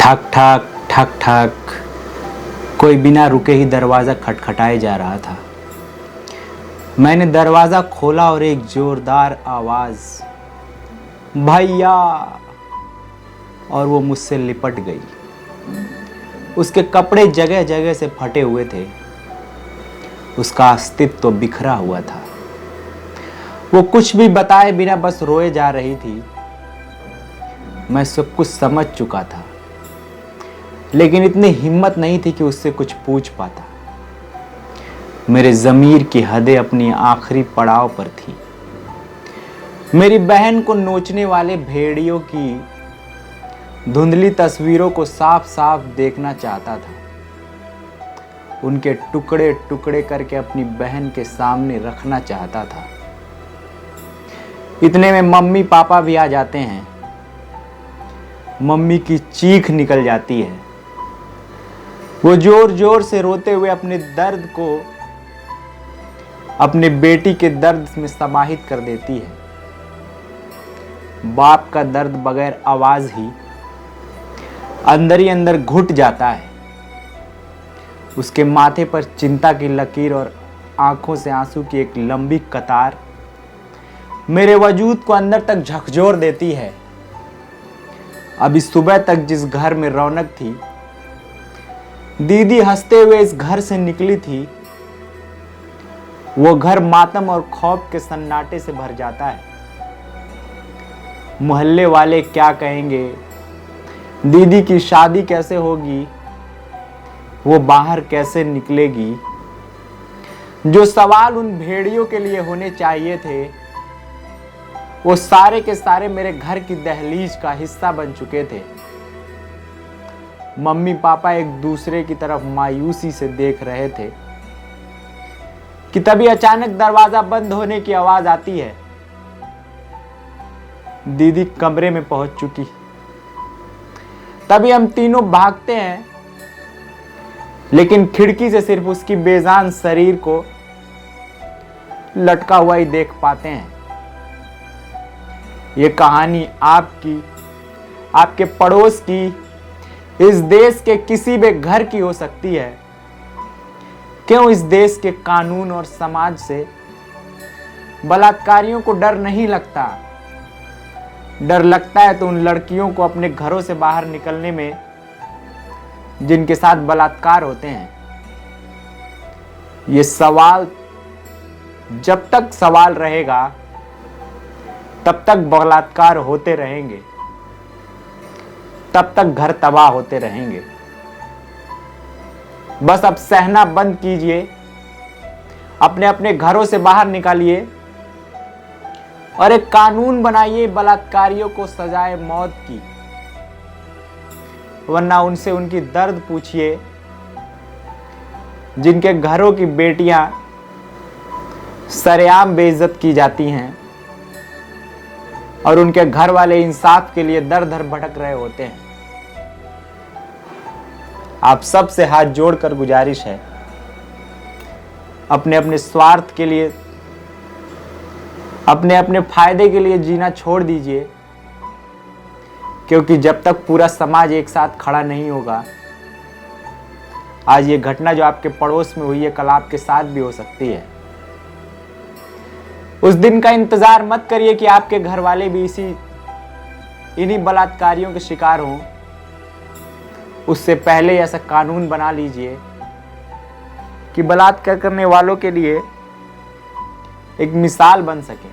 ठक ठक ठक ठक। कोई बिना रुके ही दरवाज़ा खटखटाए जा रहा था। मैंने दरवाज़ा खोला और एक जोरदार आवाज़, भैया, और वो मुझसे लिपट गई। उसके कपड़े जगह जगह से फटे हुए थे। उसका अस्तित्व तो बिखरा हुआ था। वो कुछ भी बताए बिना बस रोए जा रही थी। मैं सब कुछ समझ चुका था, लेकिन इतनी हिम्मत नहीं थी कि उससे कुछ पूछ पाता। मेरे ज़मीर की हदें अपनी आखिरी पड़ाव पर थी। मेरी बहन को नोचने वाले भेड़ियों की धुंधली तस्वीरों को साफ साफ देखना चाहता था। उनके टुकड़े टुकड़े करके अपनी बहन के सामने रखना चाहता था। इतने में मम्मी पापा भी आ जाते हैं। मम्मी की चीख निकल जाती है। वो जोर जोर से रोते हुए अपने दर्द को अपने बेटी के दर्द में समाहित कर देती है। बाप का दर्द बगैर आवाज ही अंदर घुट जाता है। उसके माथे पर चिंता की लकीर और आंखों से आंसू की एक लंबी कतार मेरे वजूद को अंदर तक झकझोर देती है। अभी सुबह तक जिस घर में रौनक थी, दीदी हंसते हुए इस घर से निकली थी, वो घर मातम और खौफ के सन्नाटे से भर जाता है। मोहल्ले वाले क्या कहेंगे, दीदी की शादी कैसे होगी, वो बाहर कैसे निकलेगी, जो सवाल उन भेड़ियों के लिए होने चाहिए थे, वो सारे के सारे मेरे घर की दहलीज का हिस्सा बन चुके थे। मम्मी पापा एक दूसरे की तरफ मायूसी से देख रहे थे कि तभी अचानक दरवाजा बंद होने की आवाज आती है। दीदी कमरे में पहुंच चुकी। तभी हम तीनों भागते हैं, लेकिन खिड़की से सिर्फ उसकी बेजान शरीर को लटका हुआ ही देख पाते हैं। ये कहानी आपकी, आपके पड़ोस की, इस देश के किसी भी घर की हो सकती है। क्यों इस देश के कानून और समाज से बलात्कारियों को डर नहीं लगता? डर लगता है तो उन लड़कियों को अपने घरों से बाहर निकलने में जिनके साथ बलात्कार होते हैं। ये सवाल जब तक सवाल रहेगा तब तक बलात्कार होते रहेंगे, तब तक घर तबाह होते रहेंगे। बस अब सहना बंद कीजिए, अपने अपने घरों से बाहर निकालिए और एक कानून बनाइए बलात्कारियों को सजाए मौत की। वरना उनसे उनकी दर्द पूछिए, जिनके घरों की बेटियां सरेआम बेइज्जत की जाती हैं और उनके घर वाले इंसाफ के लिए दर दर भटक रहे होते हैं। आप सब से हाथ जोड़कर गुजारिश है, अपने अपने स्वार्थ के लिए, अपने अपने फायदे के लिए जीना छोड़ दीजिए, क्योंकि जब तक पूरा समाज एक साथ खड़ा नहीं होगा, आज ये घटना जो आपके पड़ोस में हुई है कल आपके साथ भी हो सकती है। उस दिन का इंतजार मत करिए कि आपके घर वाले भी इन्हीं बलात्कारियों के शिकार हों। उससे पहले ऐसा कानून बना लीजिए कि बलात्कार करने वालों के लिए एक मिसाल बन सके।